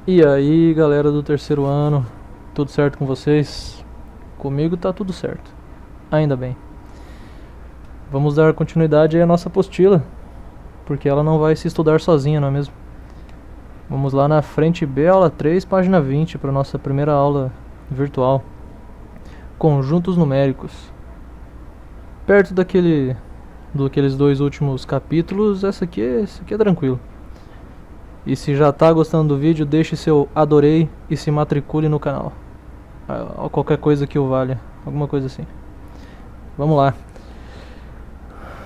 E aí, galera do terceiro ano, tudo certo com vocês? Comigo tá tudo certo, ainda bem. Vamos dar continuidade aí à nossa apostila, porque ela não vai se estudar sozinha, não é mesmo? Vamos lá na frente B, aula 3, página 20, para nossa primeira aula virtual. Conjuntos numéricos. Perto daqueles dois últimos capítulos, esse aqui é tranquilo. E se já tá gostando do vídeo, deixe seu adorei e se matricule no canal. Qualquer coisa que o valha, alguma coisa assim. Vamos lá.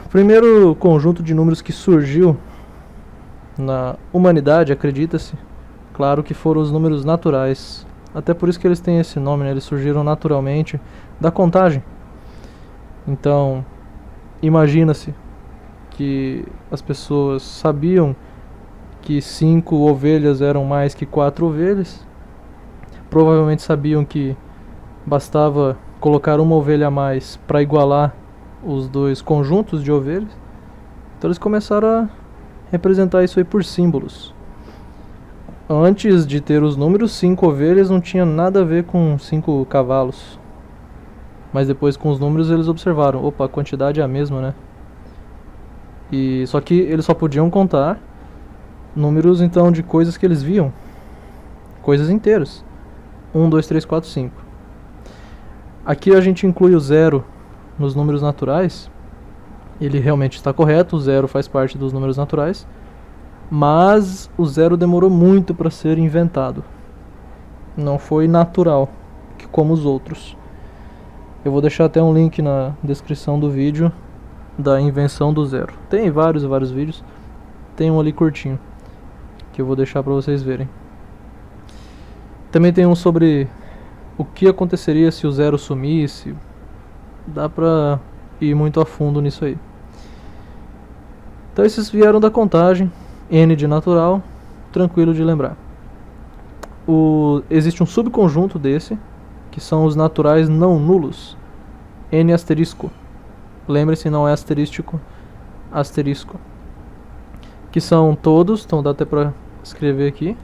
O primeiro conjunto de números que surgiu na humanidade, acredita-se, claro que foram os números naturais. Até por isso que eles têm esse nome, né? Eles surgiram naturalmente da contagem. Então, imagina-se que as pessoas sabiam que 5 ovelhas eram mais que 4 ovelhas. Provavelmente sabiam que bastava colocar uma ovelha a mais para igualar os dois conjuntos de ovelhas. Então eles começaram a representar isso aí por símbolos. Antes de ter os números, 5 ovelhas não tinha nada a ver com 5 cavalos. Mas depois com os números eles observaram, opa, a quantidade é a mesma, né? E só que eles só podiam contar números então de coisas que eles viam, coisas inteiras. 1, 2, 3, 4, 5. Aqui a gente inclui o zero nos números naturais. Ele realmente está correto, o zero faz parte dos números naturais. Mas o zero demorou muito para ser inventado. Não foi natural, como os outros. Eu vou deixar até um link na descrição do vídeo da invenção do zero. Tem vários vídeos. Tem um ali curtinho que eu vou deixar para vocês verem. Também tem um sobre o que aconteceria se o zero sumisse. Dá pra ir muito a fundo nisso aí. Então esses vieram da contagem. N de natural, tranquilo de lembrar. Existe um subconjunto desse, que são os naturais não nulos. N asterisco. Lembre-se, não é asterístico, asterisco. Que são todos, então dá até pra escrever aqui.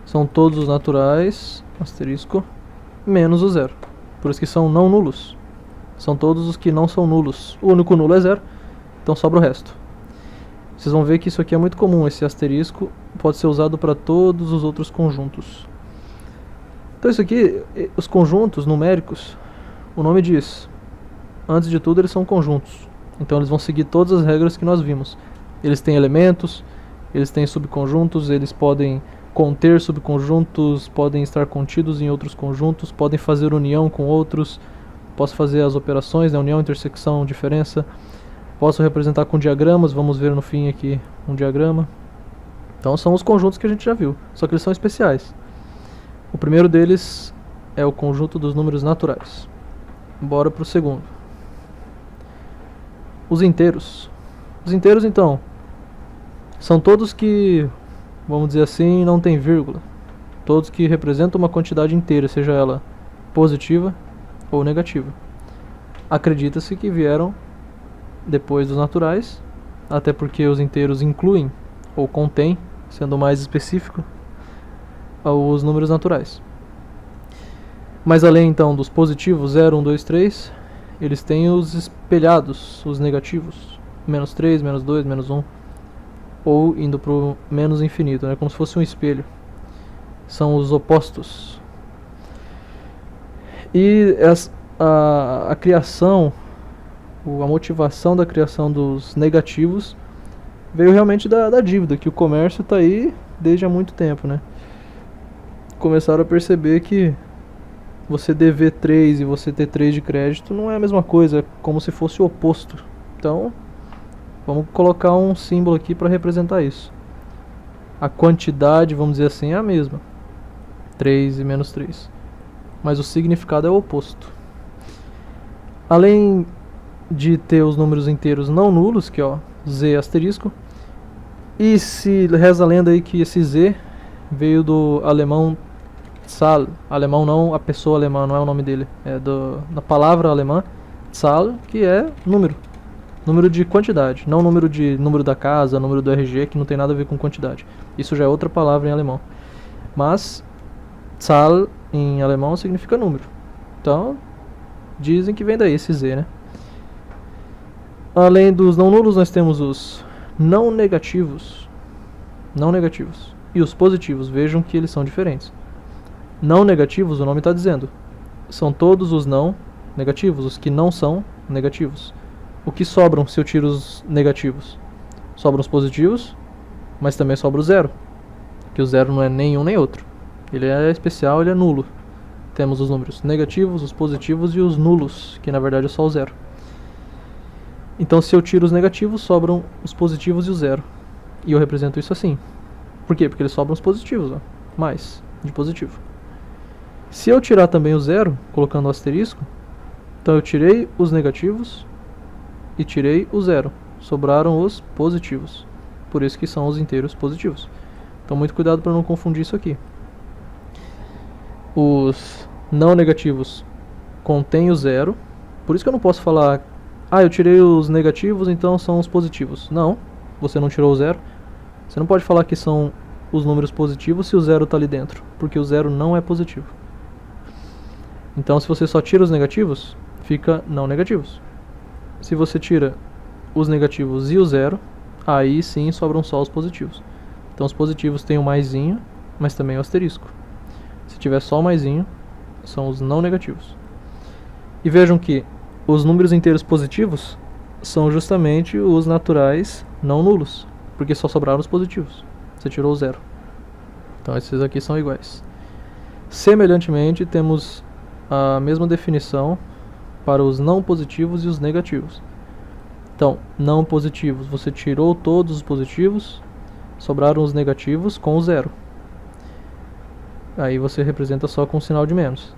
São todos os naturais, asterisco, menos o zero. Por isso que são não nulos. São todos os que não são nulos. O único nulo é zero, então sobra o resto. Vocês vão ver que isso aqui é muito comum, esse asterisco pode ser usado para todos os outros conjuntos. Então isso aqui, os conjuntos numéricos, o nome diz, antes de tudo eles são conjuntos. Então eles vão seguir todas as regras que nós vimos. Eles têm elementos, eles têm subconjuntos, eles podem conter subconjuntos, podem estar contidos em outros conjuntos, podem fazer união com outros, posso fazer as operações, né, união, intersecção, diferença. Posso representar com diagramas, vamos ver no fim aqui um diagrama. Então são os conjuntos que a gente já viu, só que eles são especiais. O primeiro deles é o conjunto dos números naturais. Bora pro segundo. Os inteiros. Os inteiros então são todos que, vamos dizer assim, não tem vírgula. Todos que representam uma quantidade inteira, seja ela positiva ou negativa. Acredita-se que vieram depois dos naturais, até porque os inteiros incluem ou contêm, sendo mais específico, os números naturais. Mas além então dos positivos 0, 1, 2, 3, eles têm os espelhados, os negativos, menos 3, menos 2, menos 1, ou indo para o menos infinito, né, como se fosse um espelho. São os opostos. E a criação, a motivação da criação dos negativos veio realmente da dívida, que o comércio está aí desde há muito tempo, né? Começaram a perceber que você dever 3 e você ter 3 de crédito não é a mesma coisa, é como se fosse o oposto. Então, vamos colocar um símbolo aqui para representar isso. A quantidade, vamos dizer assim, é a mesma. 3 e menos 3. Mas o significado é o oposto. Além de ter os números inteiros não nulos, que ó, Z asterisco. E se reza a lenda aí que esse Z veio do alemão Zahl. Alemão não, a pessoa alemã, não é o nome dele. É da palavra alemã, Zahl, que é número. Número de quantidade, não número da casa, número do RG, que não tem nada a ver com quantidade. Isso já é outra palavra em alemão. Mas Zahl em alemão significa número. Então, dizem que vem daí esse Z, né? Além dos não nulos, nós temos os não negativos. Não negativos. E os positivos, vejam que eles são diferentes. Não negativos, o nome está dizendo, são todos os não negativos, os que não são negativos. O que sobram se eu tiro os negativos? Sobram os positivos, mas também sobra o zero. Que o zero não é nenhum nem outro. Ele é especial, ele é nulo. Temos os números negativos, os positivos e os nulos, que na verdade é só o zero. Então se eu tiro os negativos, sobram os positivos e o zero. E eu represento isso assim. Por quê? Porque eles sobram os positivos, ó, mais de positivo. Se eu tirar também o zero, colocando o asterisco, então eu tirei os negativos e tirei o zero. Sobraram os positivos. Por isso que são os inteiros positivos. Então muito cuidado para não confundir isso aqui. Os não negativos contêm o zero. Por isso que eu não posso falar, eu tirei os negativos, então são os positivos. Não, você não tirou o zero. Você não pode falar que são os números positivos se o zero está ali dentro, porque o zero não é positivo. Então se você só tira os negativos, fica não negativos. Se você tira os negativos e o zero, aí sim sobram só os positivos. Então os positivos têm o maisinho, mas também o asterisco. Se tiver só o maisinho, são os não negativos. E vejam que os números inteiros positivos são justamente os naturais não nulos, porque só sobraram os positivos. Você tirou o zero. Então esses aqui são iguais. Semelhantemente, temos a mesma definição para os não positivos e os negativos. Então, não positivos, você tirou todos os positivos, sobraram os negativos com o zero. Aí você representa só com um sinal de menos.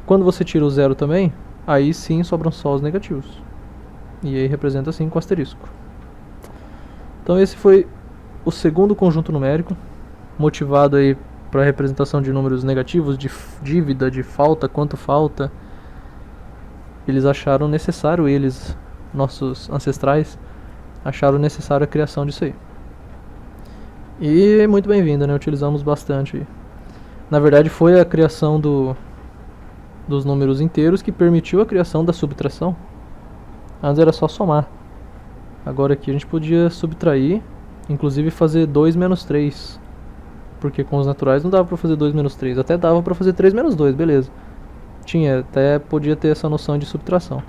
Quando você tira o zero também, aí sim sobram só os negativos. E aí representa assim com asterisco. Então esse foi o segundo conjunto numérico, motivado aí para a representação de números negativos, de dívida, de falta, quanto falta. Eles acharam necessário, nossos ancestrais, acharam necessário a criação disso aí. E muito bem-vinda, né? Utilizamos bastante. Na verdade foi a criação dos números inteiros que permitiu a criação da subtração. Antes era só somar. Agora aqui a gente podia subtrair, inclusive fazer 2 menos 3. Porque com os naturais não dava pra fazer 2 menos 3. Até dava pra fazer 3 menos 2, beleza. Até podia ter essa noção de subtração.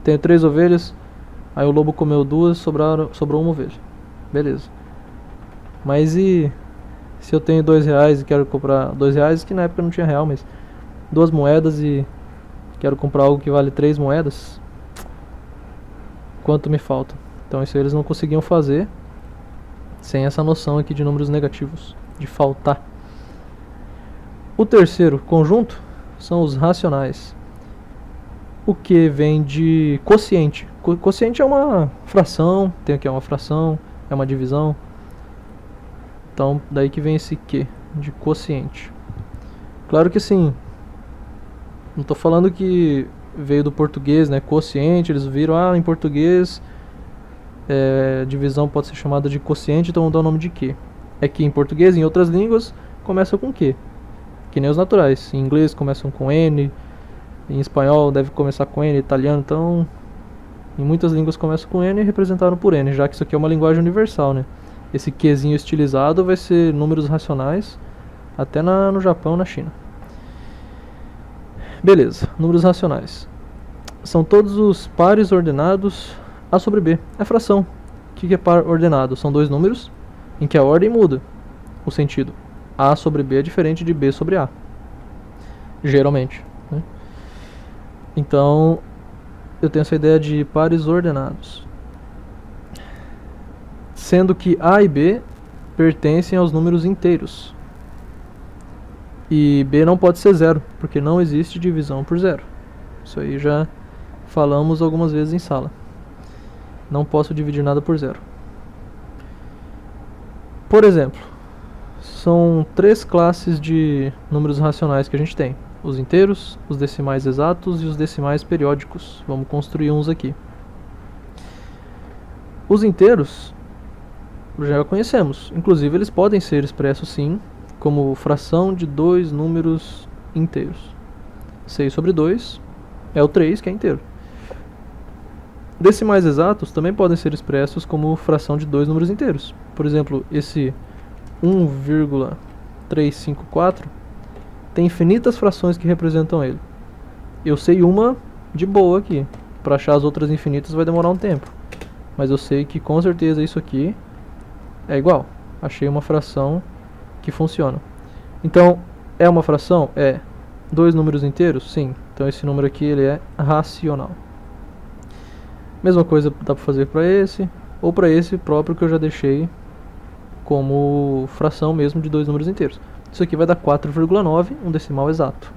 Tenho 3 ovelhas, aí o lobo comeu 2, sobrou uma ovelha. Beleza. Mas e se eu tenho R$2 e quero comprar R$2, que na época não tinha real, mas 2 moedas e quero comprar algo que vale 3 moedas? Quanto me falta? Então isso eles não conseguiam fazer sem essa noção aqui de números negativos, de faltar. O terceiro conjunto são os racionais, o que vem de quociente. Quociente é uma fração, tem aqui uma fração, é uma divisão. Então daí que vem esse Q, de quociente. Claro que sim, não estou falando que veio do português, né, quociente, eles viram, em português divisão pode ser chamada de quociente, então vamos dar o nome de Q. É que em português, em outras línguas, começa com Q, que nem os naturais. Em inglês começam com N, em espanhol deve começar com N, italiano, então em muitas línguas começa com N e representaram por N, já que isso aqui é uma linguagem universal, né? Esse Qzinho estilizado vai ser números racionais até no Japão, na China. Beleza, números racionais. São todos os pares ordenados A sobre B. É fração. O que é par ordenado? São dois números em que a ordem muda o sentido. A sobre B é diferente de B sobre A. Geralmente, né? Então, eu tenho essa ideia de pares ordenados. Sendo que A e B pertencem aos números inteiros. E B não pode ser zero, porque não existe divisão por zero. Isso aí já falamos algumas vezes em sala. Não posso dividir nada por zero. Por exemplo, são 3 classes de números racionais que a gente tem: os inteiros, os decimais exatos e os decimais periódicos. Vamos construir uns aqui. Os inteiros já conhecemos, inclusive eles podem ser expressos sim como fração de dois números inteiros. 6 sobre 2 é o 3, que é inteiro. Decimais exatos também podem ser expressos como fração de dois números inteiros. Por exemplo, esse 1,354 tem infinitas frações que representam ele. Eu sei uma de boa aqui. Para achar as outras infinitas vai demorar um tempo. Mas eu sei que com certeza isso aqui é igual. Achei uma fração que funciona. Então, é uma fração? É. Dois números inteiros? Sim. Então esse número aqui ele é racional. Mesma coisa dá para fazer para esse, ou para esse próprio que eu já deixei como fração mesmo de dois números inteiros. Isso aqui vai dar 4,9, um decimal exato.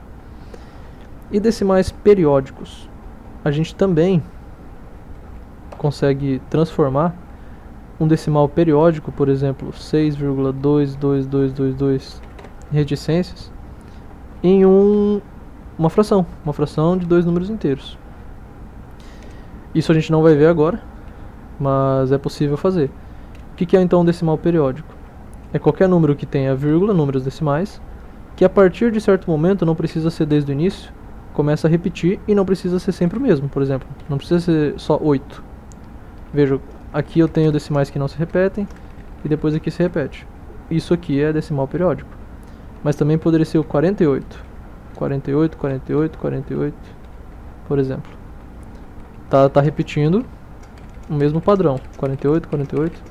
E decimais periódicos. A gente também consegue transformar um decimal periódico, por exemplo, 6,22222 reticências, em uma fração de dois números inteiros. Isso a gente não vai ver agora, mas é possível fazer. O que é então um decimal periódico? É qualquer número que tenha vírgula, números decimais, que a partir de certo momento, não precisa ser desde o início, começa a repetir e não precisa ser sempre o mesmo. Por exemplo, não precisa ser só 8. Veja, aqui eu tenho decimais que não se repetem e depois aqui se repete. Isso aqui é decimal periódico. Mas também poderia ser o 48. 48, 48, 48, por exemplo. Tá repetindo o mesmo padrão. 48, 48.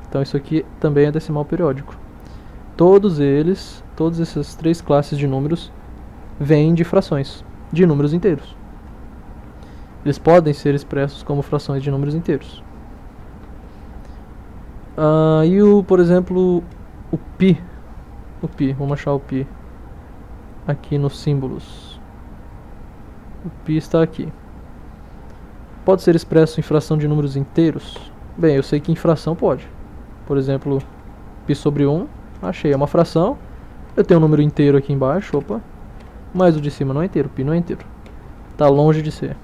Então isso aqui também é decimal periódico. Todas essas três classes de números vêm de frações, de números inteiros. Eles podem ser expressos como frações de números inteiros. Por exemplo, o π. Vamos achar o π aqui nos símbolos. O π está aqui. Pode ser expresso em fração de números inteiros? Bem, eu sei que em fração pode. Por exemplo, π sobre 1, achei, é uma fração. Eu tenho um número inteiro aqui embaixo, opa. Mas o de cima não é inteiro, π não é inteiro. Está longe de ser.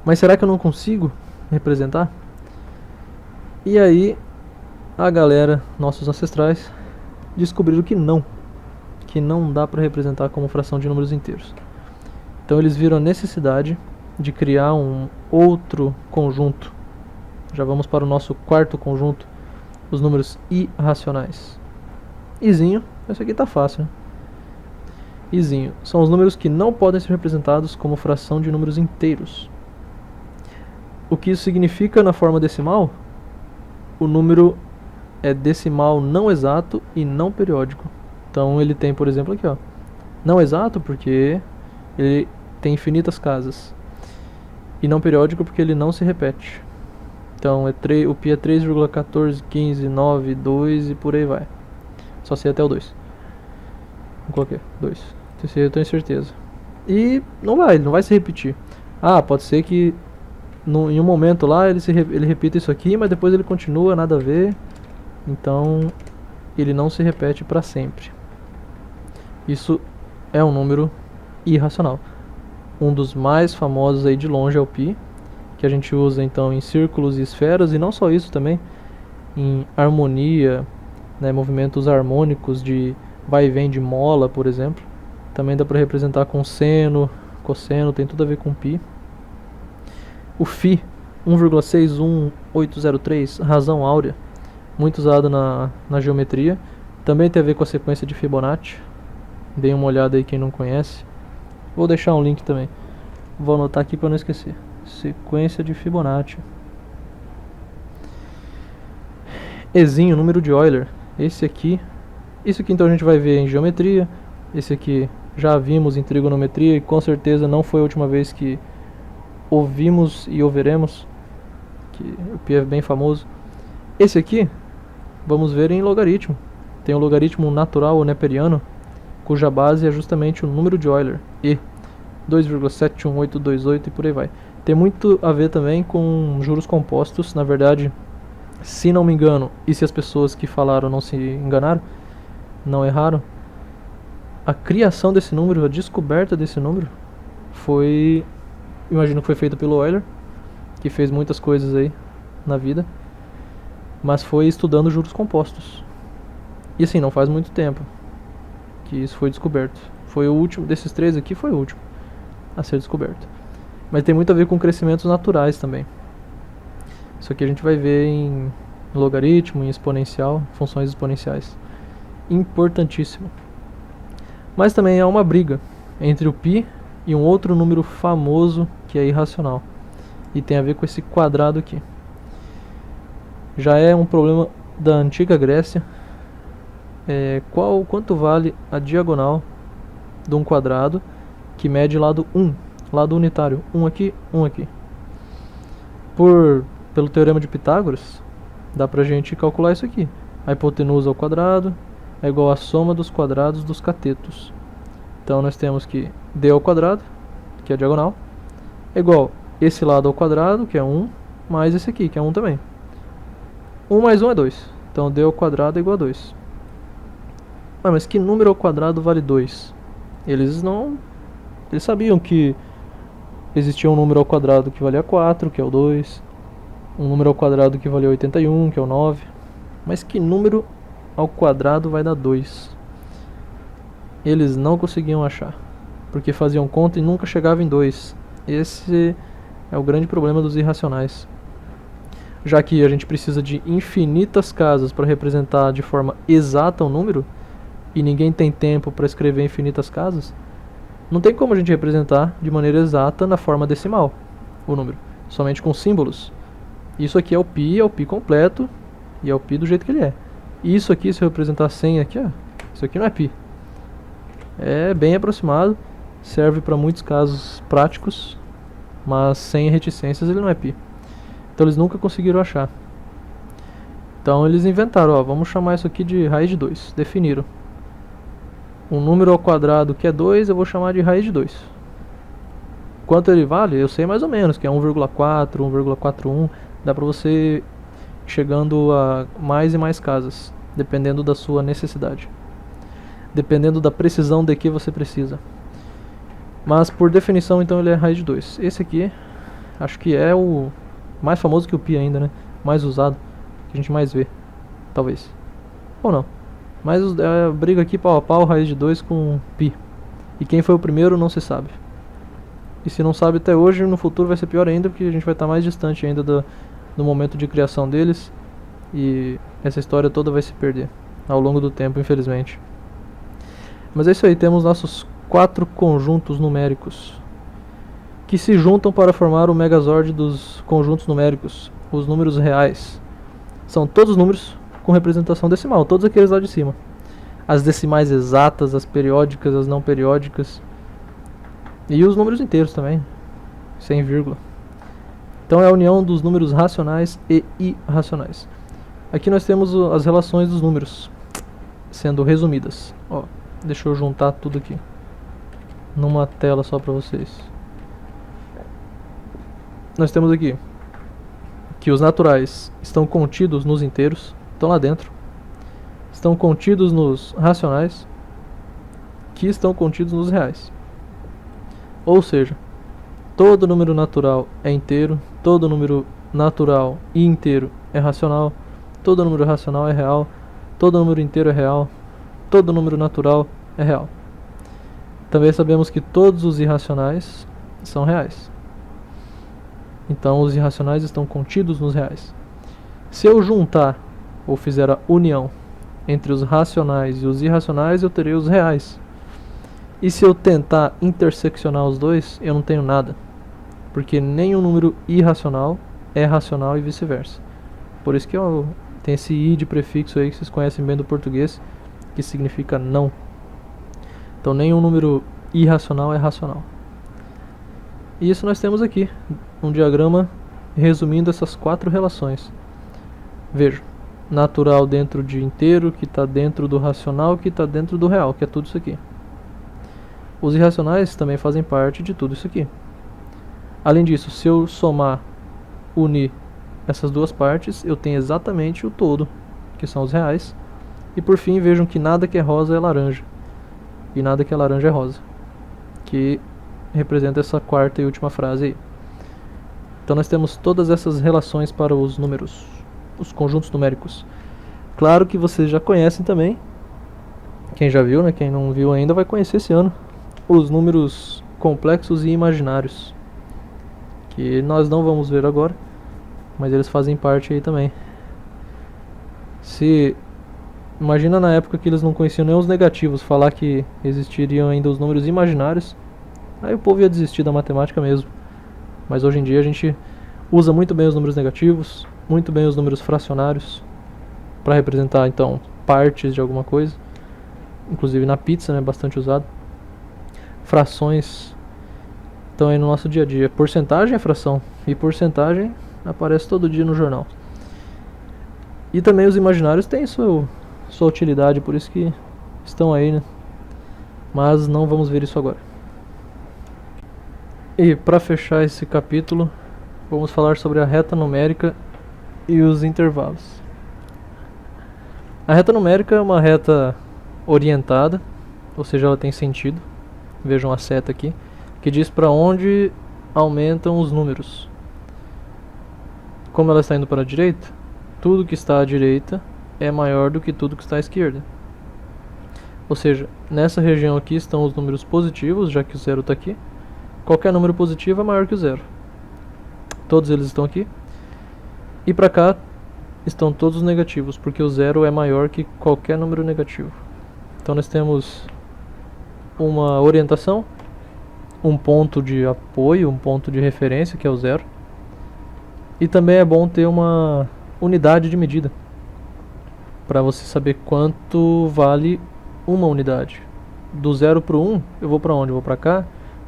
Mas será que eu não consigo representar? E aí, a galera, nossos ancestrais, descobriram que não dá para representar como fração de números inteiros. Então eles viram a necessidade de criar um outro conjunto. Já vamos para o nosso quarto conjunto, os números irracionais. Izinho, esse aqui tá fácil, né? Izinho, são os números que não podem ser representados como fração de números inteiros. O que isso significa na forma decimal? O número é decimal não exato e não periódico. Então ele tem, por exemplo, aqui, ó, não exato porque ele tem infinitas casas, e não periódico porque ele não se repete. Então o π é 3,1415, 9, 2 e por aí vai. Só sei até o 2. Vou colocar 2. Eu tenho certeza. E não vai se repetir. Pode ser que em um momento lá ele repita isso aqui, mas depois ele continua, nada a ver. Então ele não se repete para sempre. Isso é um número irracional. Um dos mais famosos aí de longe é o π, que a gente usa então em círculos e esferas, e não só isso também, em harmonia, né, movimentos harmônicos de vai e vem de mola, por exemplo. Também dá para representar com seno, cosseno, tem tudo a ver com π. O φ, 1,61803, razão áurea, muito usado na geometria, também tem a ver com a sequência de Fibonacci. Dê uma olhada aí quem não conhece. Vou deixar um link também. Vou anotar aqui para não esquecer. Sequência de Fibonacci. Ezinho, número de Euler. Esse aqui. Isso aqui então a gente vai ver em geometria. Esse aqui já vimos em trigonometria e com certeza não foi a última vez que ouvimos e ouviremos. Que o π é bem famoso. Esse aqui vamos ver em logaritmo. Tem o logaritmo natural ou neperiano, cuja base é justamente o número de Euler, e 2,71828 e por aí vai. Tem muito a ver também com juros compostos, na verdade, se não me engano, e se as pessoas que falaram não se enganaram, não erraram, a criação desse número, a descoberta desse número, imagino que foi feita pelo Euler, que fez muitas coisas aí na vida, mas foi estudando juros compostos. E assim, não faz muito tempo que isso foi descoberto. Foi o último, desses três aqui foi o último a ser descoberto. Mas tem muito a ver com crescimentos naturais também. Isso aqui a gente vai ver em logaritmo, em exponencial, funções exponenciais. Importantíssimo. Mas também há uma briga entre o π e um outro número famoso que é irracional. E tem a ver com esse quadrado aqui. Já é um problema da antiga Grécia. Quanto vale a diagonal de um quadrado que mede lado 1, lado unitário, 1 aqui, 1 aqui. Pelo teorema de Pitágoras, dá pra gente calcular isso aqui. A hipotenusa ao quadrado é igual à soma dos quadrados dos catetos. Então nós temos que d ao quadrado, que é a diagonal, é igual esse lado ao quadrado, que é 1, mais esse aqui, que é 1 também. 1 mais 1 é 2. Então d ao quadrado é igual a 2. Mas que número ao quadrado vale 2? Eles sabiam que existia um número ao quadrado que valia 4, que é o 2. Um número ao quadrado que valia 81, que é o 9. Mas que número ao quadrado vai dar 2? Eles não conseguiam achar, porque faziam conta e nunca chegavam em 2. Esse é o grande problema dos irracionais. Já que a gente precisa de infinitas casas para representar de forma exata um número, e ninguém tem tempo para escrever infinitas casas, não tem como a gente representar de maneira exata na forma decimal o número, somente com símbolos. Isso aqui é o π completo, e é o π do jeito que ele é. Isso aqui, se eu representar 100 aqui, ó, isso aqui não é π. É bem aproximado, serve para muitos casos práticos, mas sem reticências ele não é π. Então eles nunca conseguiram achar. Então eles inventaram, ó, vamos chamar isso aqui de raiz de 2, definiram. Um número ao quadrado que é 2, eu vou chamar de raiz de 2. Quanto ele vale? Eu sei mais ou menos, que é 1,4, 1,41. Dá pra você ir chegando a mais e mais casas, dependendo da sua necessidade. Dependendo da precisão de que você precisa. Mas por definição, então, ele é raiz de 2. Esse aqui, acho que é o mais famoso que o π ainda, né? Mais usado, que a gente mais vê, talvez. Ou não. Mas briga aqui pau a pau, raiz de 2 com π. E quem foi o primeiro não se sabe. E se não sabe até hoje, no futuro vai ser pior ainda, porque a gente vai estar mais distante ainda do momento de criação deles. E essa história toda vai se perder ao longo do tempo, infelizmente. Mas é isso aí, temos nossos 4 conjuntos numéricos que se juntam para formar o megazord dos conjuntos numéricos, os números reais. São todos números com representação decimal, todos aqueles lá de cima. As decimais exatas, as periódicas, as não periódicas. E os números inteiros também, sem vírgula. Então é a união dos números racionais e irracionais. Aqui nós temos as relações dos números, sendo resumidas. Ó, deixa eu juntar tudo aqui numa tela só para vocês. Nós temos aqui que os naturais estão contidos nos inteiros, estão lá dentro. Estão contidos nos racionais, que estão contidos nos reais. Ou seja, todo número natural é inteiro, todo número natural e inteiro é racional, todo número racional é real, todo número inteiro é real, todo número natural é real. Também sabemos que todos os irracionais são reais. Então os irracionais estão contidos nos reais. Se eu juntar ou fizer a união entre os racionais e os irracionais, eu terei os reais. E se eu tentar interseccionar os dois, eu não tenho nada. Porque nenhum número irracional é racional e vice-versa. Por isso que tem esse i de prefixo aí que vocês conhecem bem do português, que significa não. Então nenhum número irracional é racional. E isso nós temos aqui, um diagrama resumindo essas 4 relações. Veja, natural dentro de inteiro, que está dentro do racional, que está dentro do real, que é tudo isso aqui. Os irracionais também fazem parte de tudo isso aqui. Além disso, se eu somar, unir essas duas partes, eu tenho exatamente o todo, que são os reais. E por fim, vejam que nada que é rosa é laranja. E nada que é laranja é rosa. Que representa essa quarta e última frase aí. Então nós temos todas essas relações para os números, os conjuntos numéricos. Claro que vocês já conhecem também. Quem já viu, né? Quem não viu ainda vai conhecer esse ano. Os números complexos e imaginários. Que nós não vamos ver agora. Mas eles fazem parte aí também. Imagina na época que eles não conheciam nem os negativos, falar que existiriam ainda os números imaginários. Aí o povo ia desistir da matemática mesmo. Mas hoje em dia a gente usa muito bem os números negativos, muito bem os números fracionários, para representar então partes de alguma coisa. Inclusive na pizza, né, bastante usado. Frações estão aí no nosso dia a dia. Porcentagem é fração, e porcentagem aparece todo dia no jornal. E também os imaginários têm sua utilidade, por isso que estão aí, né? Mas não vamos ver isso agora. E para fechar esse capítulo, vamos falar sobre a reta numérica e os intervalos. A reta numérica é uma reta orientada, ou seja, ela tem sentido. Vejam a seta aqui, que diz para onde aumentam os números. Como ela está indo para a direita, tudo que está à direita é maior do que tudo que está à esquerda. Ou seja, nessa região aqui estão os números positivos, já que o zero está aqui. Qualquer número positivo é maior que o zero. Todos eles estão aqui. E para cá estão todos os negativos, porque o zero é maior que qualquer número negativo. Então nós temos uma orientação, um ponto de apoio, um ponto de referência, que é o zero. E também é bom ter uma unidade de medida, para você saber quanto vale uma unidade. Do 0 para o 1, eu vou para onde? Eu vou para cá,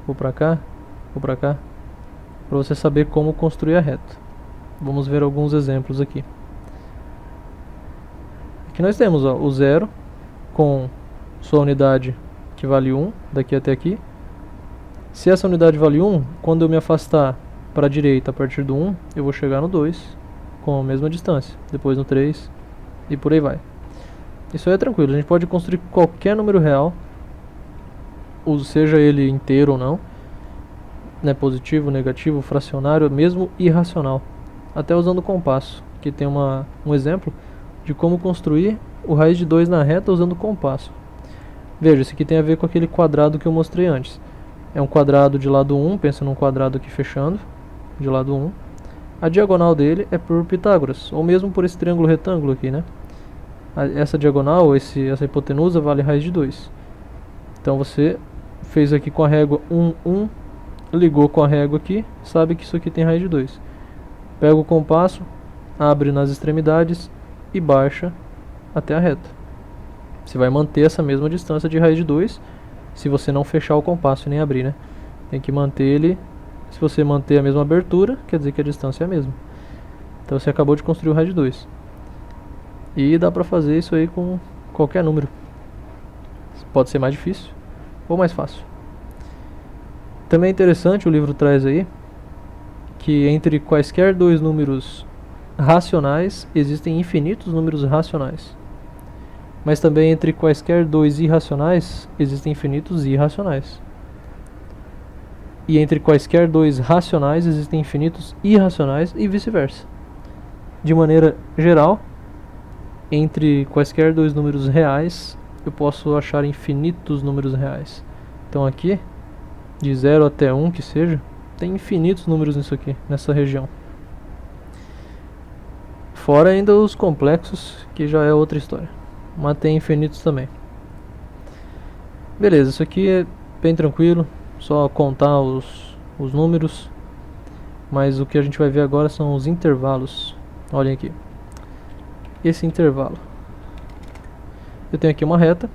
vou para cá, vou para cá, para você saber como construir a reta. Vamos ver alguns exemplos aqui. Aqui nós temos o 0 com sua unidade que vale 1, daqui até aqui. Se essa unidade vale 1, quando eu me afastar para a direita a partir do 1, eu vou chegar no 2 com a mesma distância, depois no 3 e por aí vai. Isso aí é tranquilo, a gente pode construir qualquer número real, seja ele inteiro ou não, né, positivo, negativo, fracionário, mesmo irracional, até usando o compasso, que tem um exemplo de como construir o raiz de 2 na reta usando o compasso. Veja, esse aqui tem a ver com aquele quadrado que eu mostrei antes. É um quadrado de lado 1, pensa num quadrado aqui fechando, de lado 1. A diagonal dele é por Pitágoras, ou mesmo por esse triângulo retângulo aqui, né? Essa diagonal, essa hipotenusa, vale raiz de 2. Então você fez aqui com a régua 1, 1, ligou com a régua aqui, sabe que isso aqui tem raiz de 2. Pega o compasso, abre nas extremidades e baixa até a reta. Você vai manter essa mesma distância de raiz de 2, se você não fechar o compasso e nem abrir, né? Tem que manter ele. Se você manter a mesma abertura, quer dizer que a distância é a mesma. Então você acabou de construir o raiz de 2. E dá pra fazer isso aí com qualquer número. Pode ser mais difícil ou mais fácil. Também é interessante, o livro traz aí que entre quaisquer dois números racionais existem infinitos números racionais. Mas também entre quaisquer dois irracionais existem infinitos irracionais. E entre quaisquer dois racionais existem infinitos irracionais e vice-versa. De maneira geral, entre quaisquer dois números reais, eu posso achar infinitos números reais. Então aqui, de 0 até 1 que seja, tem infinitos números nisso aqui, nessa região. Fora ainda os complexos, que já é outra história. Mas tem infinitos também. Beleza, isso aqui é bem tranquilo. Só contar os números. Mas o que a gente vai ver agora são os intervalos. Olhem aqui. Esse intervalo. Eu tenho aqui uma reta.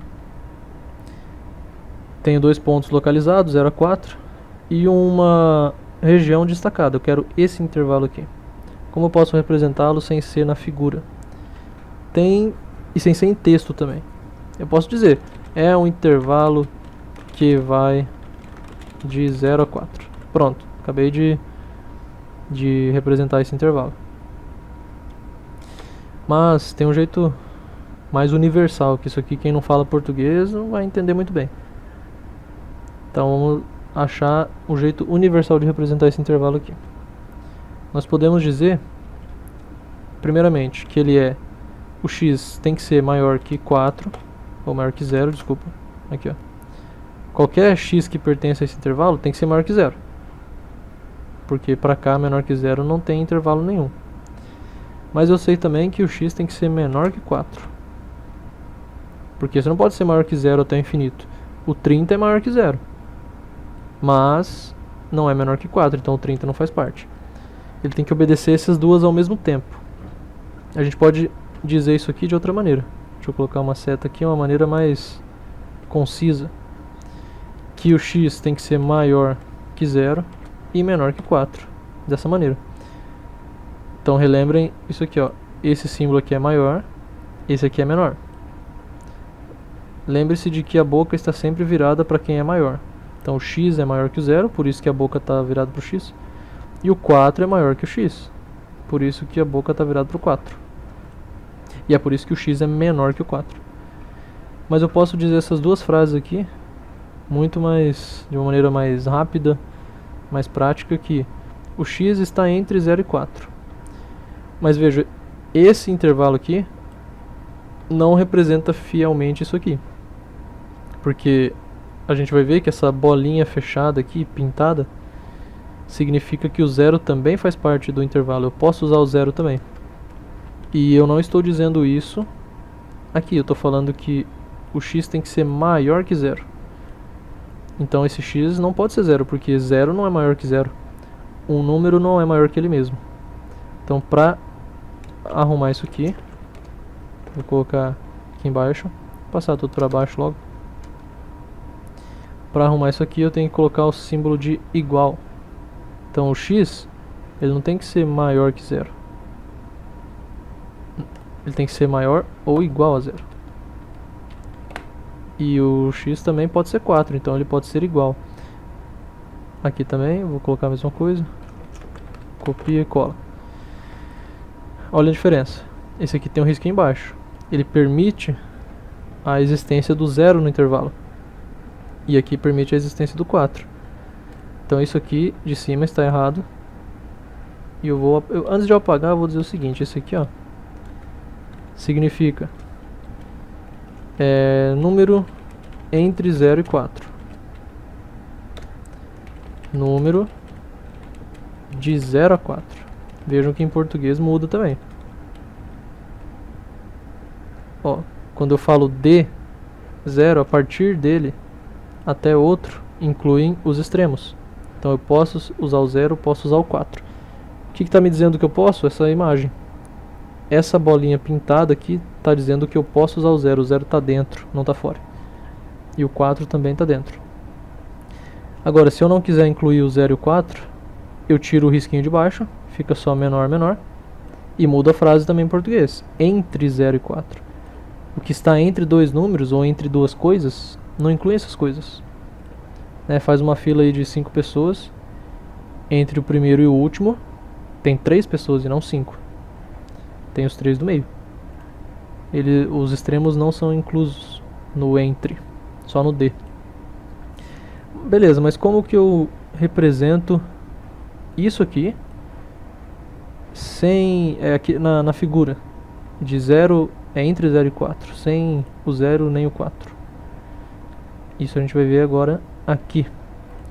Tenho dois pontos localizados, 0 a 4. E uma região destacada. Eu quero esse intervalo aqui. Como eu posso representá-lo sem ser na figura? E sem ser em texto também. Eu posso dizer, é um intervalo que vai de 0 a 4. Pronto, acabei de representar esse intervalo. Mas tem um jeito mais universal, que isso aqui quem não fala português não vai entender muito bem. Então vamos achar um jeito universal de representar esse intervalo aqui. Nós podemos dizer, primeiramente, que ele é o x tem que ser maior que 4, ou maior que 0, desculpa. Aqui, ó. Qualquer x que pertence a esse intervalo tem que ser maior que 0. Porque para cá, menor que 0, não tem intervalo nenhum. Mas eu sei também que o x tem que ser menor que 4. Porque você não pode ser maior que 0 até o infinito. O 30 é maior que 0. Mas não é menor que 4, então o 30 não faz parte. Ele tem que obedecer essas duas ao mesmo tempo. A gente pode dizer isso aqui de outra maneira. Deixa eu colocar uma seta aqui, uma maneira mais concisa. Que o x tem que ser maior que 0 e menor que 4. Dessa maneira. Então relembrem isso aqui, ó. Esse símbolo aqui é maior, esse aqui é menor. Lembre-se de que a boca está sempre virada para quem é maior. Então o x é maior que o 0, por isso que a boca está virada para o x. E o 4 é maior que o x, por isso que a boca está virada para o 4. E é por isso que o x é menor que o 4. Mas eu posso dizer essas duas frases aqui muito mais, de uma maneira mais rápida, mais prática, que o x está entre 0 e 4. Mas veja, esse intervalo aqui não representa fielmente isso aqui. Porque a gente vai ver que essa bolinha fechada aqui, pintada, significa que o 0 também faz parte do intervalo. Eu posso usar o 0 também. E eu não estou dizendo isso aqui, eu estou falando que o x tem que ser maior que 0. Então esse x não pode ser 0, porque 0 não é maior que 0. Um número não é maior que ele mesmo. Então para arrumar isso aqui, vou colocar aqui embaixo, passar tudo para baixo logo. Para arrumar isso aqui eu tenho que colocar o símbolo de igual. Então o x, ele não tem que ser maior que 0. Ele tem que ser maior ou igual a 0. E o x também pode ser 4, então ele pode ser igual. Aqui também, vou colocar a mesma coisa. Copia e cola. Olha a diferença. Esse aqui tem um risquinho embaixo. Ele permite a existência do 0 no intervalo. E aqui permite a existência do 4. Então isso aqui de cima está errado. E antes de eu apagar, eu vou dizer o seguinte. Esse aqui, ó, significa número entre 0 e 4. Número de 0 a 4. Vejam que em português muda também. Ó, quando eu falo de 0, a partir dele até outro, incluem os extremos. Então eu posso usar o 0, posso usar o 4. O que está me dizendo que eu posso? Essa imagem. Essa bolinha pintada aqui está dizendo que eu posso usar o 0. O 0 está dentro, não está fora. E o 4 também está dentro. Agora, se eu não quiser incluir o 0 e o 4, eu tiro o risquinho de baixo, fica só menor, menor. E muda a frase também em português. Entre 0 e 4. O que está entre dois números ou entre duas coisas não inclui essas coisas. Faz uma fila aí de 5 pessoas. Entre o primeiro e o último tem 3 pessoas e não 5. Tem os 3 do meio. Os extremos não são inclusos no entre, só no de. Beleza, mas como que eu represento isso aqui sem aqui na figura de 0 entre 0 e 4, sem o 0 nem o 4? Isso a gente vai ver agora aqui.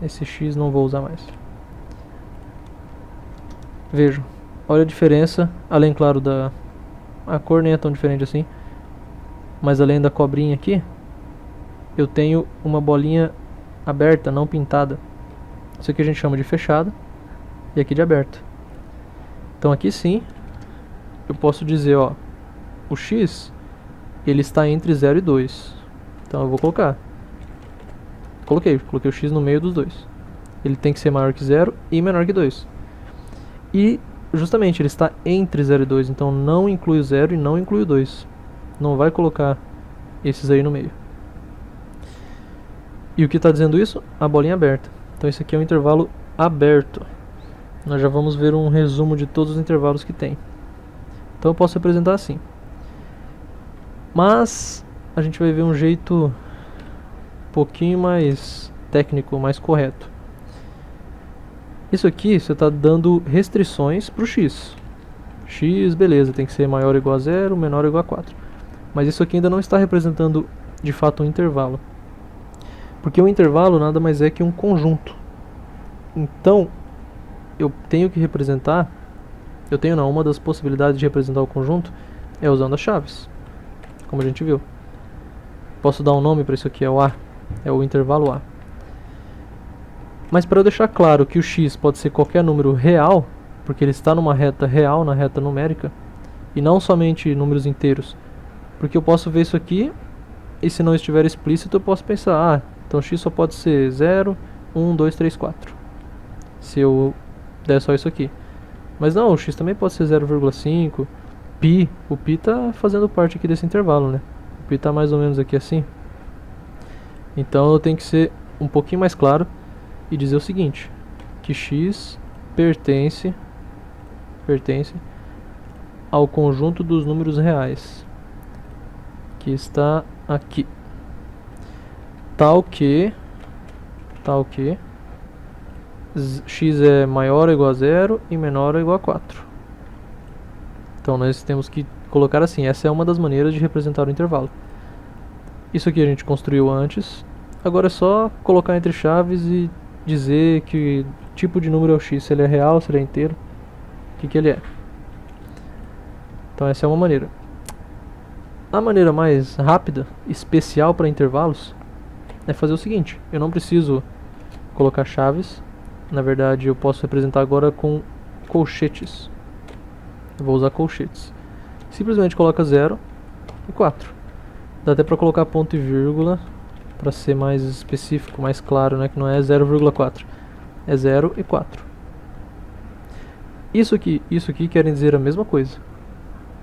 Esse x não vou usar mais. Vejam, olha a diferença, além, claro, a cor nem é tão diferente assim, mas além da cobrinha aqui, eu tenho uma bolinha aberta, não pintada. Isso aqui a gente chama de fechada, e aqui de aberta. Então aqui sim, eu posso dizer, ó, o x, ele está entre 0 e 2. Então eu vou colocar. Coloquei o x no meio dos dois. Ele tem que ser maior que 0 e menor que 2. E justamente ele está entre 0 e 2, então não inclui o 0 e não inclui o 2. Não vai colocar esses aí no meio. E o que está dizendo isso? A bolinha aberta. Então esse aqui é um intervalo aberto. Nós já vamos ver um resumo de todos os intervalos que tem. Então eu posso representar assim. Mas a gente vai ver um jeito um pouquinho mais técnico, mais correto. Isso aqui você está dando restrições para o x. x, beleza, tem que ser maior ou igual a 0, menor ou igual a 4. Mas isso aqui ainda não está representando de fato um intervalo. Porque um intervalo nada mais é que um conjunto. Então, eu tenho que representar, uma das possibilidades de representar o conjunto é usando as chaves, como a gente viu. Posso dar um nome para isso aqui, é o A, é o intervalo A. Mas para eu deixar claro que o x pode ser qualquer número real, porque ele está numa reta real, na reta numérica, e não somente números inteiros, porque eu posso ver isso aqui, e se não estiver explícito eu posso pensar, então x só pode ser 0, 1, 2, 3, 4, se eu der só isso aqui. Mas não, o x também pode ser 0,5, π, o π está fazendo parte aqui desse intervalo, né? O π está mais ou menos aqui assim. Então eu tenho que ser um pouquinho mais claro e dizer o seguinte, que x pertence ao conjunto dos números reais, que está aqui, tal que x é maior ou igual a 0 e menor ou igual a 4. Então nós temos que colocar assim, essa é uma das maneiras de representar o intervalo. Isso aqui a gente construiu antes, agora é só colocar entre chaves e dizer que tipo de número é o x, se ele é real, se ele é inteiro, o que ele é. Então essa é uma maneira. A maneira mais rápida, especial para intervalos, é fazer o seguinte, eu não preciso colocar chaves, na verdade eu posso representar agora com colchetes. Eu vou usar colchetes. Simplesmente coloca 0 e 4. Dá até para colocar ponto e vírgula, para ser mais específico, mais claro, né, que não é 0,4, é 0 e 4. Isso aqui querem dizer a mesma coisa,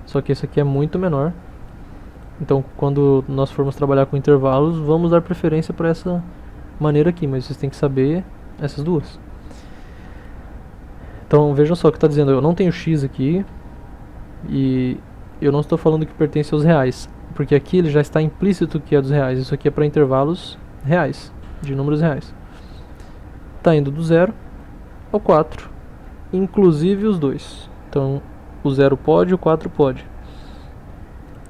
só que esse aqui é muito menor. Então quando nós formos trabalhar com intervalos, vamos dar preferência para essa maneira aqui, mas vocês têm que saber essas duas. Então vejam só o que está dizendo, eu não tenho x aqui, e eu não estou falando que pertence aos reais, porque aqui ele já está implícito que é dos reais, isso aqui é para intervalos reais, de números reais. Está indo do 0 ao 4, inclusive os dois. Então o 0 pode, o 4 pode.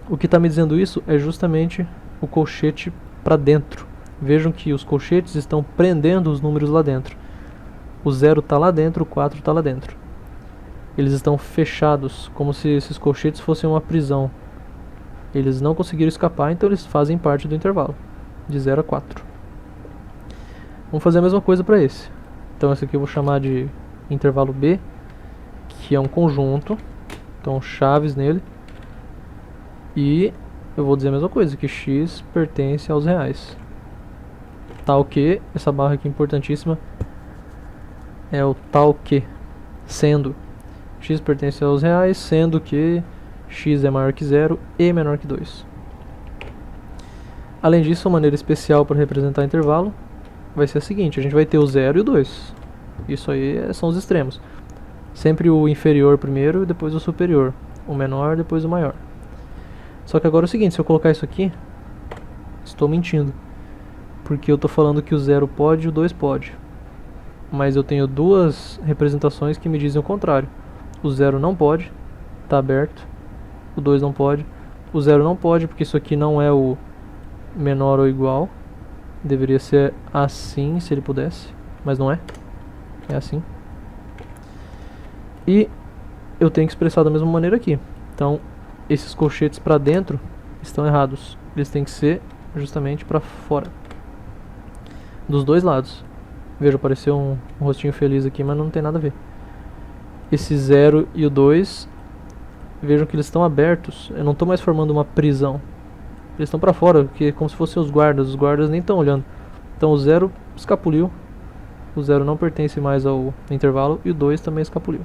O que está me dizendo isso é justamente o colchete para dentro. Vejam que os colchetes estão prendendo os números lá dentro. O 0 está lá dentro, o 4 está lá dentro. Eles estão fechados, como se esses colchetes fossem uma prisão. Eles não conseguiram escapar, então eles fazem parte do intervalo, de 0 a 4. Vamos fazer a mesma coisa para esse. Então esse aqui eu vou chamar de intervalo B, que é um conjunto, então chaves nele. E eu vou dizer a mesma coisa, que x pertence aos reais. Tal que, essa barra aqui importantíssima, é o tal que, sendo x pertence aos reais, sendo que x é maior que 0 e menor que 2. Além disso, uma maneira especial para representar intervalo vai ser a seguinte, a gente vai ter o 0 e o 2. Isso aí são os extremos. Sempre o inferior primeiro e depois o superior. O menor, depois o maior. Só que agora é o seguinte, se eu colocar isso aqui, estou mentindo. Porque eu estou falando que o 0 pode e o 2 pode. Mas eu tenho duas representações que me dizem o contrário. O 0 não pode, está aberto. O 2 não pode. O 0 não pode, porque isso aqui não é o menor ou igual. Deveria ser assim, se ele pudesse. Mas não é. É assim. E eu tenho que expressar da mesma maneira aqui. Então, esses colchetes para dentro estão errados. Eles têm que ser justamente para fora. Dos dois lados. Veja, apareceu um rostinho feliz aqui, mas não tem nada a ver. Esse 0 e o 2, vejam que eles estão abertos. Eu não estou mais formando uma prisão. Eles estão para fora, porque é como se fossem os guardas nem estão olhando. Então o 0 escapuliu. O 0 não pertence mais ao intervalo e o 2 também escapuliu.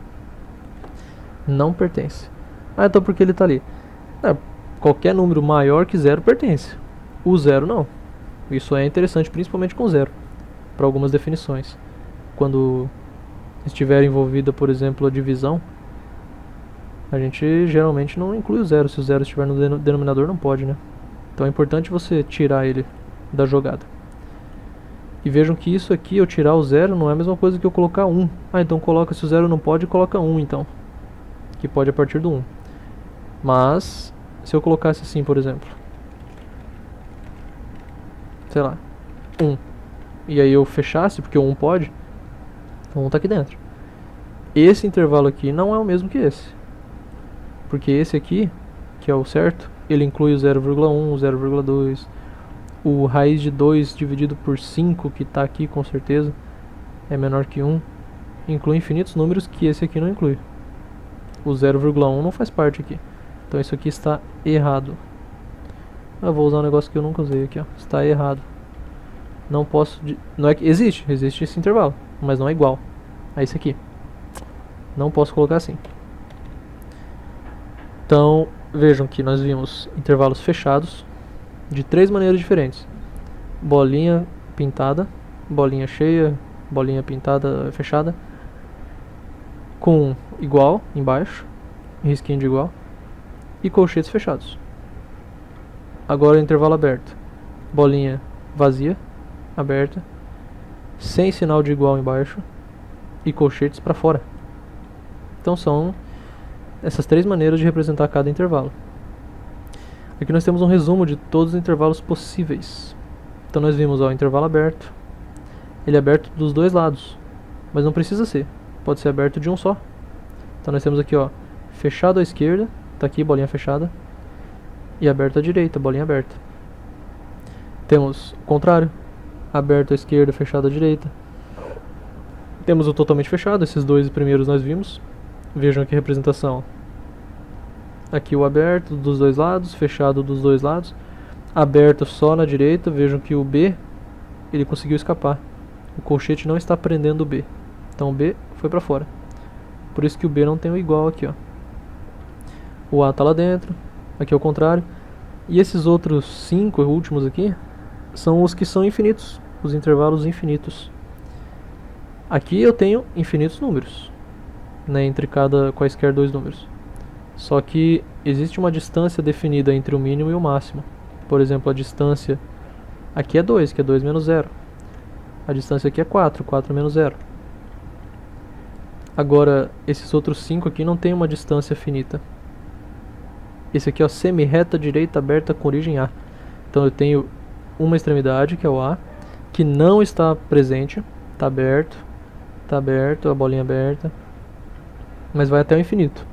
Não pertence. Ah, então por que ele está ali? Qualquer número maior que 0 pertence. O 0 não. Isso é interessante, principalmente com 0, para algumas definições. Quando estiver envolvida, por exemplo, a divisão, a gente geralmente não inclui o 0. Se o 0 estiver no denominador, não pode, né? Então é importante você tirar ele da jogada. E vejam que isso aqui, eu tirar o 0, não é a mesma coisa que eu colocar 1. Ah, então coloca, se o 0 não pode, coloca 1 então. Que aqui pode a partir do 1. Mas, se eu colocasse assim, por exemplo, sei lá, 1, e aí eu fechasse, porque o 1 pode, o 1 tá aqui dentro. Esse intervalo aqui não é o mesmo que esse, porque esse aqui, que é o certo, ele inclui o 0,1, 0,2, o raiz de 2 dividido por 5, que está aqui com certeza, é menor que 1, inclui infinitos números que esse aqui não inclui. O 0,1 não faz parte aqui, então isso aqui está errado. Eu vou usar um negócio que eu nunca usei aqui, ó. Está errado. Não posso... Não é que... Existe esse intervalo, mas não é igual a esse aqui. Não posso colocar assim. Então, vejam que nós vimos intervalos fechados de 3 maneiras diferentes. Bolinha pintada, bolinha cheia, bolinha pintada fechada, com igual embaixo, risquinho de igual, e colchetes fechados. Agora intervalo aberto. Bolinha vazia, aberta, sem sinal de igual embaixo e colchetes para fora. Então são essas 3 maneiras de representar cada intervalo. Aqui nós temos um resumo de todos os intervalos possíveis. Então nós vimos o intervalo aberto. Ele é aberto dos dois lados, mas não precisa ser. Pode ser aberto de um só. Então nós temos aqui, ó, fechado à esquerda, tá aqui bolinha fechada, e aberto à direita, bolinha aberta. Temos o contrário, aberto à esquerda, fechado à direita. Temos o totalmente fechado, esses dois primeiros nós vimos. Vejam aqui a representação. Aqui o aberto dos dois lados, fechado dos dois lados. Aberto só na direita, vejam que o B, ele conseguiu escapar. O colchete não está prendendo o B. Então o B foi para fora. Por isso que o B não tem o igual aqui, ó. O A está lá dentro. Aqui é o contrário. E esses outros 5 últimos aqui são os que são infinitos, os intervalos infinitos. Aqui eu tenho infinitos números, né, entre quaisquer dois números. Só que existe uma distância definida entre o mínimo e o máximo. Por exemplo, a distância aqui é 2, que é 2 menos 0. A distância aqui é 4, 4 menos 0. Agora, esses outros 5 aqui não tem uma distância finita. Esse aqui é semi-reta direita aberta com origem A. Então eu tenho uma extremidade, que é o A, que não está presente, está aberto, a bolinha aberta, mas vai até o infinito.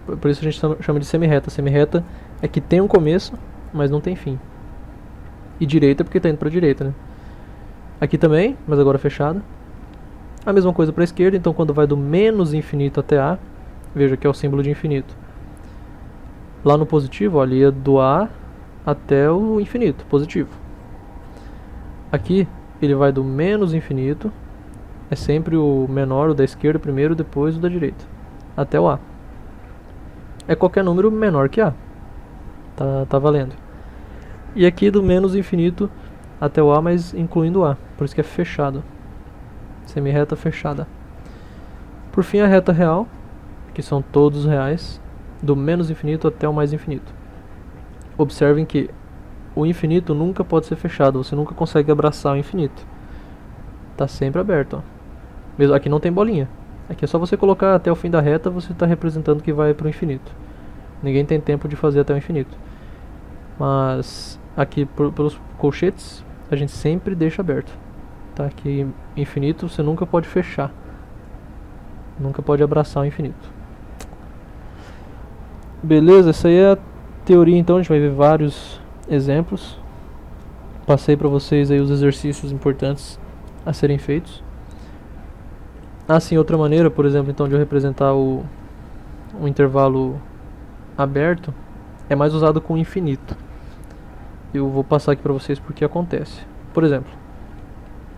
Por isso a gente chama de semi-reta. Semi-reta é que tem um começo, mas não tem fim. E direita porque está indo para a direita, né? Aqui também, mas agora fechada. A mesma coisa para a esquerda, então quando vai do menos infinito até A, veja que é o símbolo de infinito. Lá no positivo, ó, ali é do A até o infinito, positivo. Aqui ele vai do menos infinito, é sempre o menor, o da esquerda primeiro, depois o da direita, até o A. É qualquer número menor que A. Tá valendo. E aqui do menos infinito até o A, mas incluindo o A, por isso que é fechado. Semi-reta fechada. Por fim, a reta real, que são todos reais, do menos infinito até o mais infinito. Observem que o infinito nunca pode ser fechado, você nunca consegue abraçar o infinito. Está sempre aberto, ó. Mesmo aqui não tem bolinha. Aqui é só você colocar até o fim da reta, você está representando que vai para o infinito. Ninguém tem tempo de fazer até o infinito. Mas aqui pelos colchetes, a gente sempre deixa aberto. Tá? Aqui infinito você nunca pode fechar. Nunca pode abraçar o infinito. Beleza, essa aí é a teoria, então a gente vai ver vários exemplos. Passei para vocês aí os exercícios importantes a serem feitos. Assim, outra maneira, por exemplo, então de eu representar o intervalo aberto é mais usado com infinito. Eu vou passar aqui para vocês porque acontece. Por exemplo,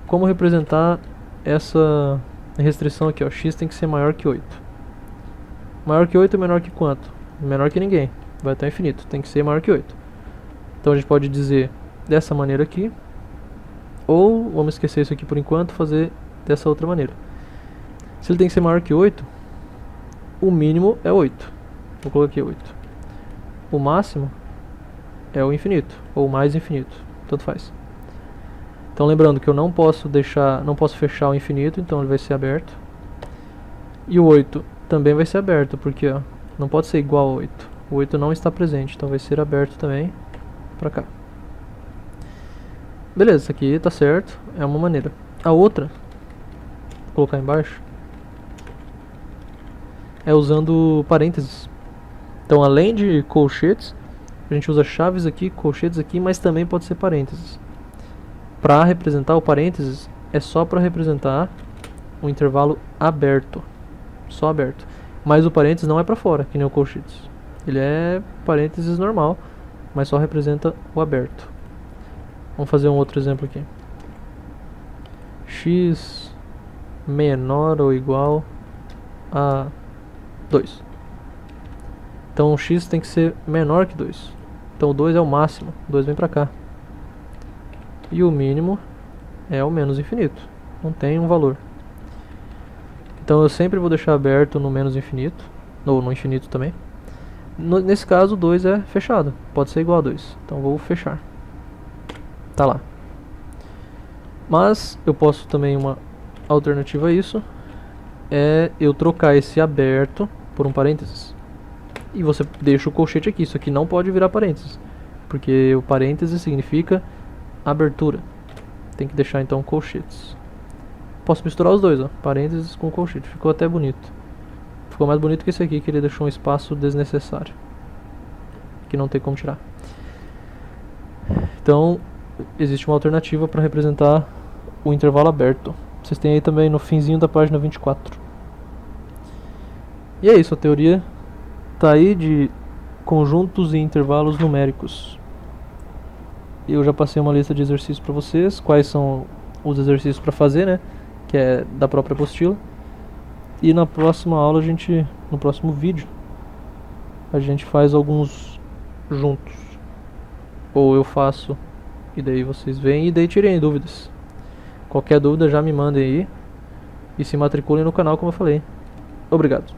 como representar essa restrição aqui, ó, x tem que ser maior que 8. Maior que 8 é menor que quanto? Menor que ninguém, vai até o infinito, tem que ser maior que 8. Então a gente pode dizer dessa maneira aqui, ou vamos esquecer isso aqui por enquanto, fazer dessa outra maneira. Se ele tem que ser maior que 8, o mínimo é 8. Vou colocar aqui 8. O máximo é o infinito, ou mais infinito, tanto faz. Então lembrando que eu não posso fechar o infinito, então ele vai ser aberto. E o 8 também vai ser aberto, porque ó, não pode ser igual a 8. O 8 não está presente, então vai ser aberto também pra cá. Beleza, isso aqui tá certo, é uma maneira. A outra, vou colocar embaixo, é usando parênteses. Então, além de colchetes, a gente usa chaves aqui, colchetes aqui, mas também pode ser parênteses. Para representar o parênteses, é só para representar um intervalo aberto, só aberto. Mas o parênteses não é para fora, que nem o colchetes. Ele é parênteses normal, mas só representa o aberto. Vamos fazer um outro exemplo aqui. X menor ou igual a 2. Então o x tem que ser menor que 2. Então o 2 é o máximo, o 2 vem pra cá. E o mínimo é o menos infinito, não tem um valor. Então eu sempre vou deixar aberto no menos infinito, ou no infinito também. Nesse caso o 2 é fechado, pode ser igual a 2, então vou fechar. Tá lá. Mas eu posso também, uma alternativa a isso é eu trocar esse aberto por um parênteses. E você deixa o colchete aqui, isso aqui não pode virar parênteses, porque o parênteses significa abertura. Tem que deixar então colchetes. Posso misturar os dois, ó, parênteses com colchete, ficou até bonito. Ficou mais bonito que esse aqui, que ele deixou um espaço desnecessário, que não tem como tirar. Então, existe uma alternativa para representar o intervalo aberto. Vocês têm aí também no finzinho da página 24. E é isso, a teoria tá aí de conjuntos e intervalos numéricos. Eu já passei uma lista de exercícios para vocês, quais são os exercícios para fazer, né, que é da própria apostila. E na próxima aula no próximo vídeo, a gente faz alguns juntos. Ou eu faço e daí vocês veem e daí tirem dúvidas. Qualquer dúvida já me mandem aí e se matriculem no canal, como eu falei. Obrigado.